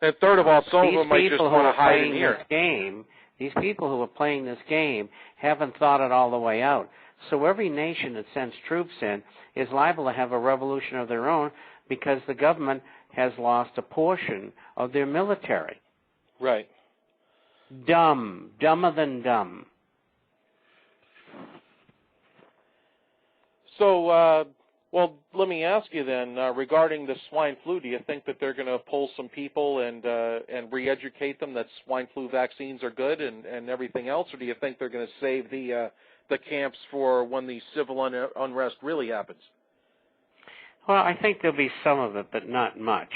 And third of all, some of These them might just people who want are to hide in playing here. this game, these people who are playing this game haven't thought it all the way out. So every nation that sends troops in is liable to have a revolution of their own because the government has lost a portion of their military. Right. Dumber than dumb. So, well, let me ask you then, regarding the swine flu, do you think that they're going to pull some people and re-educate them that swine flu vaccines are good and everything else, or do you think they're going to save the camps for when the civil unrest really happens? Well, I think there'll be some of it, but not much,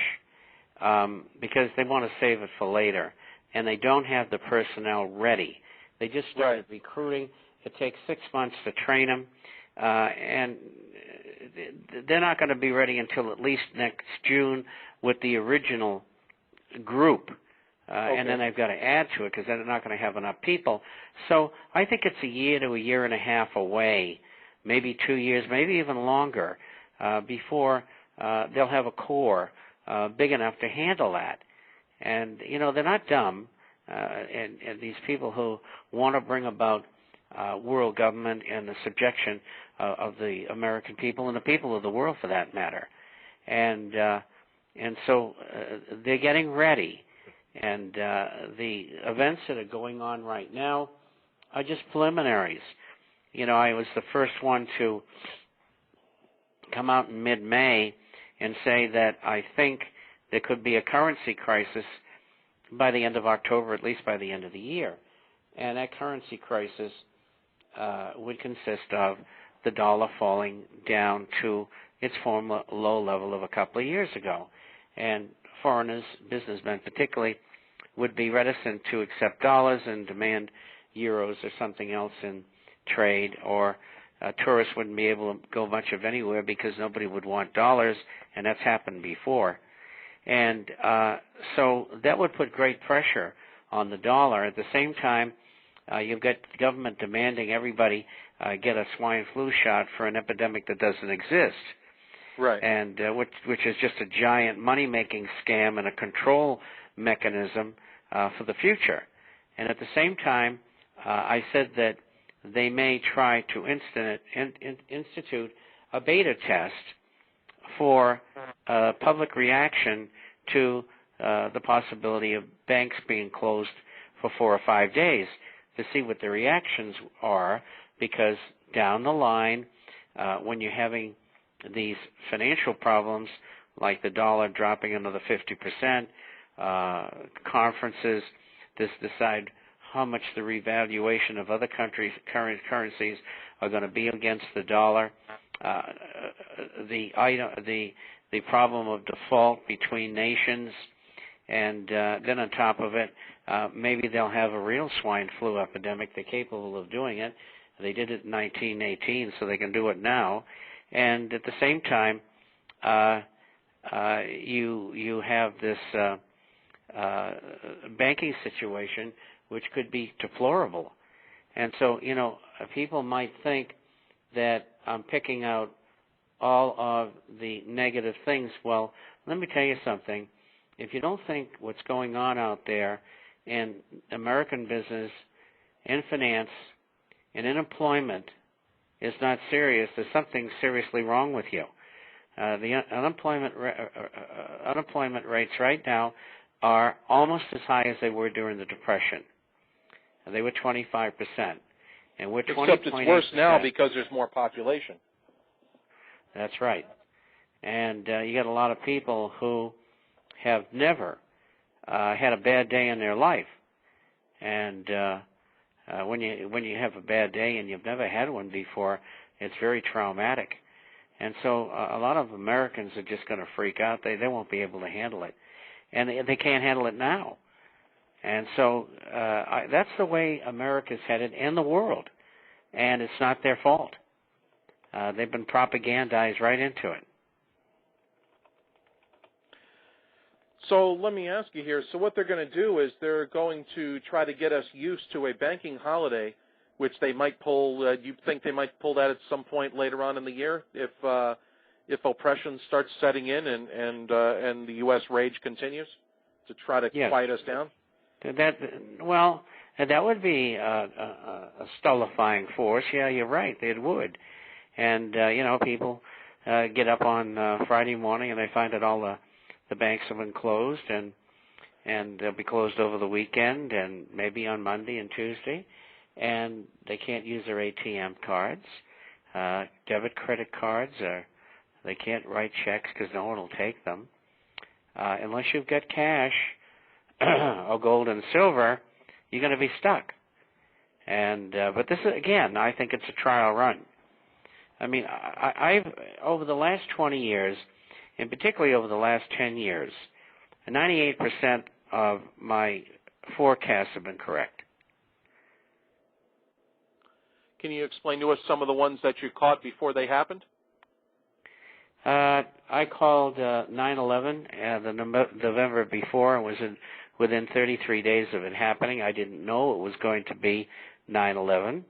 because they want to save it for later, and they don't have the personnel ready. They just started recruiting. It takes 6 months to train them, and they're not going to be ready until at least next June with the original group. And then they've got to add to it because they're not going to have enough people. So I think it's a year to a year and a half away, maybe 2 years, maybe even longer, before they'll have a corps big enough to handle that. And, you know, they're not dumb. And these people who want to bring about world government and the subjection of the American people and the people of the world, for that matter. And so they're getting ready. And the events that are going on right now are just preliminaries. You know, I was the first one to come out in mid-May and say that I think there could be a currency crisis by the end of October, at least by the end of the year. And that currency crisis would consist of the dollar falling down to its former low level of a couple of years ago. And foreigners, businessmen particularly, would be reticent to accept dollars and demand euros or something else in trade, or tourists wouldn't be able to go much of anywhere because nobody would want dollars, and that's happened before. And so that would put great pressure on the dollar. At the same time, you've got the government demanding everybody get a swine flu shot for an epidemic that doesn't exist. Right. And which is just a giant money-making scam and a control mechanism for the future. And at the same time, I said that they may try to institute a beta test for public reaction to the possibility of banks being closed for 4 or 5 days to see what the reactions are, because down the line, when you're having these financial problems like the dollar dropping another 50%, conferences decide how much the revaluation of other countries' currencies are going to be against the dollar. The problem of default between nations, and then on top of it, maybe they'll have a real swine flu epidemic. They're capable of doing it. They did it in 1918, so they can do it now. And at the same time, you have this banking situation which could be deplorable. And so, you know, people might think that I'm picking out all of the negative things. Well, let me tell you something. If you don't think what's going on out there in American business, in finance, and in employment is not serious, there's something seriously wrong with you. The unemployment rates right now are almost as high as they were during the Depression. They were 25%. And we're 20%. Except it's worse now because there's more population. That's right. And you got a lot of people who have never had a bad day in their life. And when you have a bad day and you've never had one before, it's very traumatic. And so a lot of Americans are just going to freak out. They won't be able to handle it. And they can't handle it now. And so that's the way America's headed and the world. And it's not their fault. They've been propagandized right into it. So let me ask you here. So what they're going to do is they're going to try to get us used to a banking holiday, which they might pull. You think they might pull that at some point later on in the year if oppression starts setting in and the U.S. rage continues? to try to Yes. quiet us down? That would be a stultifying force. Yeah, you're right. It would. And people get up on Friday morning and they find that all the banks have been closed, and they'll be closed over the weekend and maybe on Monday and Tuesday, and they can't use their ATM cards, debit credit cards, or they can't write checks because no one will take them. Unless you've got cash or gold and silver, you're going to be stuck. And but this is, again, I think it's a trial run. I mean, I've over the last 20 years, and particularly over the last 10 years, 98% of my forecasts have been correct. Can you explain to us some of the ones that you caught before they happened? I called 9/11 the November before, and was within 33 days of it happening. I didn't know it was going to be 9/11,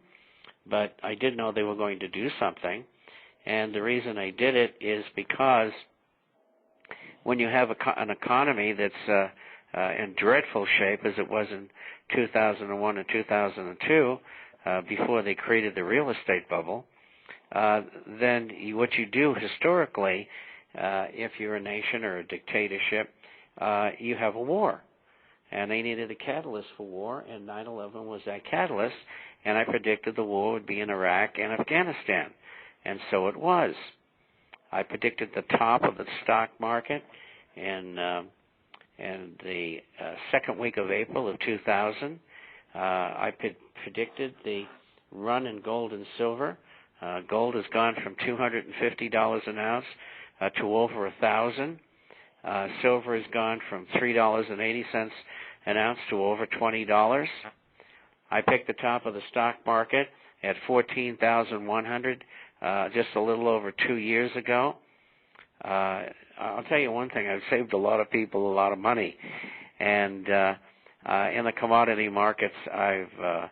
but I did know they were going to do something. And the reason I did it is because when you have an economy that's in dreadful shape, as it was in 2001 and 2002, before they created the real estate bubble, then what you do historically, if you're a nation or a dictatorship, you have a war. And they needed a catalyst for war, and 9/11 was that catalyst, and I predicted the war would be in Iraq and Afghanistan, and so it was. I predicted the top of the stock market in the second week of April of 2000. I predicted the run in gold and silver. Gold has gone from $250 an ounce to over $1,000. Silver has gone from $3.80 an ounce to over $20. I picked the top of the stock market at 14,100 just a little over 2 years ago. I'll tell you one thing: I've saved a lot of people a lot of money, and in the commodity markets, the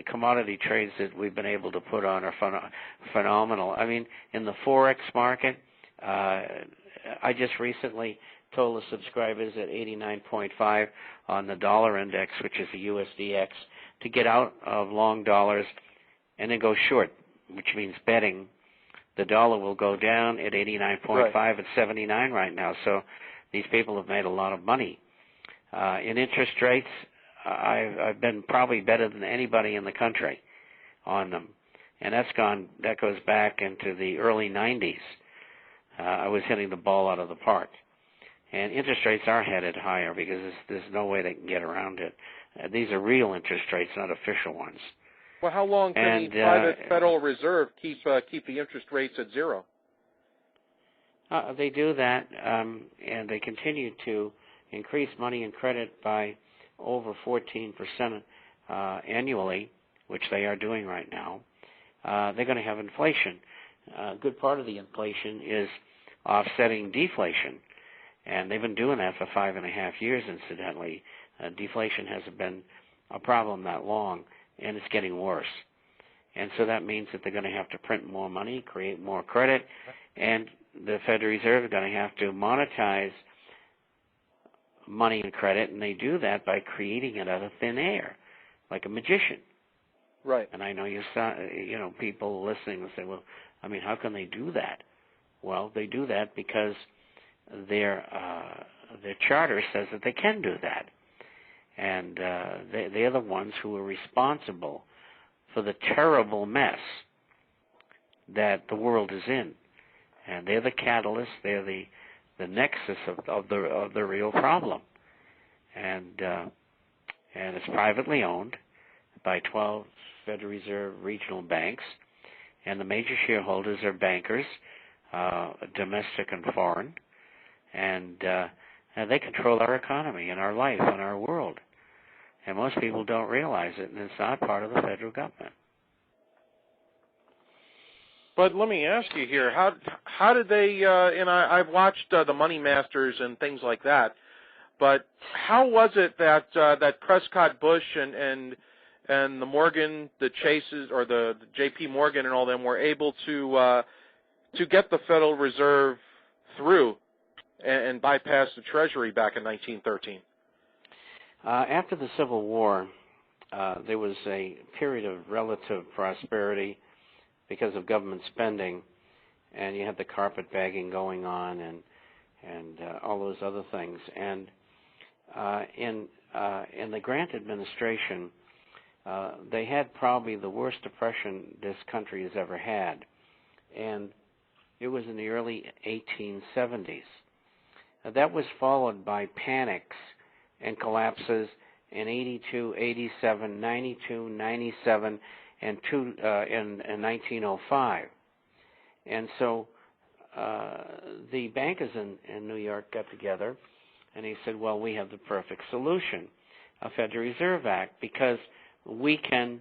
commodity trades that we've been able to put on are phenomenal. I mean, in the Forex market, I just recently told the subscribers at 89.5 on the dollar index, which is the USDX, to get out of long dollars and then go short, which means betting. The dollar will go down at 89.5 Right. at 79 right now. So these people have made a lot of money. In interest rates, I've been probably better than anybody in the country on them, and that goes back into the early 90s. I was hitting the ball out of the park, and interest rates are headed higher because there's no way they can get around it. These are real interest rates, not official ones. Well, how long can the private Federal Reserve keep the interest rates at zero? They do that, and they continue to increase money and credit by over 14% annually, which they are doing right now. They're going to have inflation. A good part of the inflation is offsetting deflation, and they've been doing that for 5.5 years, incidentally. Deflation hasn't been a problem that long, and it's getting worse. And so that means that they're going to have to print more money, create more credit, and the Federal Reserve is going to have to monetize money and credit, and they do that by creating it out of thin air, like a magician. Right. And I know people listening will say, well, I mean, how can they do that? Well, they do that because their charter says that they can do that. And they're the ones who are responsible for the terrible mess that the world is in. And they're the catalyst, they're the nexus of the real problem. And it's privately owned by 12 Federal Reserve regional banks, and the major shareholders are bankers, domestic and foreign, and they control our economy and our life and our world. And most people don't realize it, and it's not part of the federal government. But let me ask you here, how did they, and I've watched the Money Masters and things like that, but how was it that that Prescott Bush and the Morgan, the Chases, or the J.P. Morgan and all them were able to get the Federal Reserve through and bypass the Treasury back in 1913? After the Civil War, there was a period of relative prosperity because of government spending, and you had the carpetbagging going on and all those other things. And in the Grant administration, they had probably the worst depression this country has ever had, and it was in the early 1870s. That was followed by panics and collapses in 82, 87, 92, 97, and in 1905. And so the bankers in New York got together, and he said, well, we have the perfect solution, a Federal Reserve Act, because we can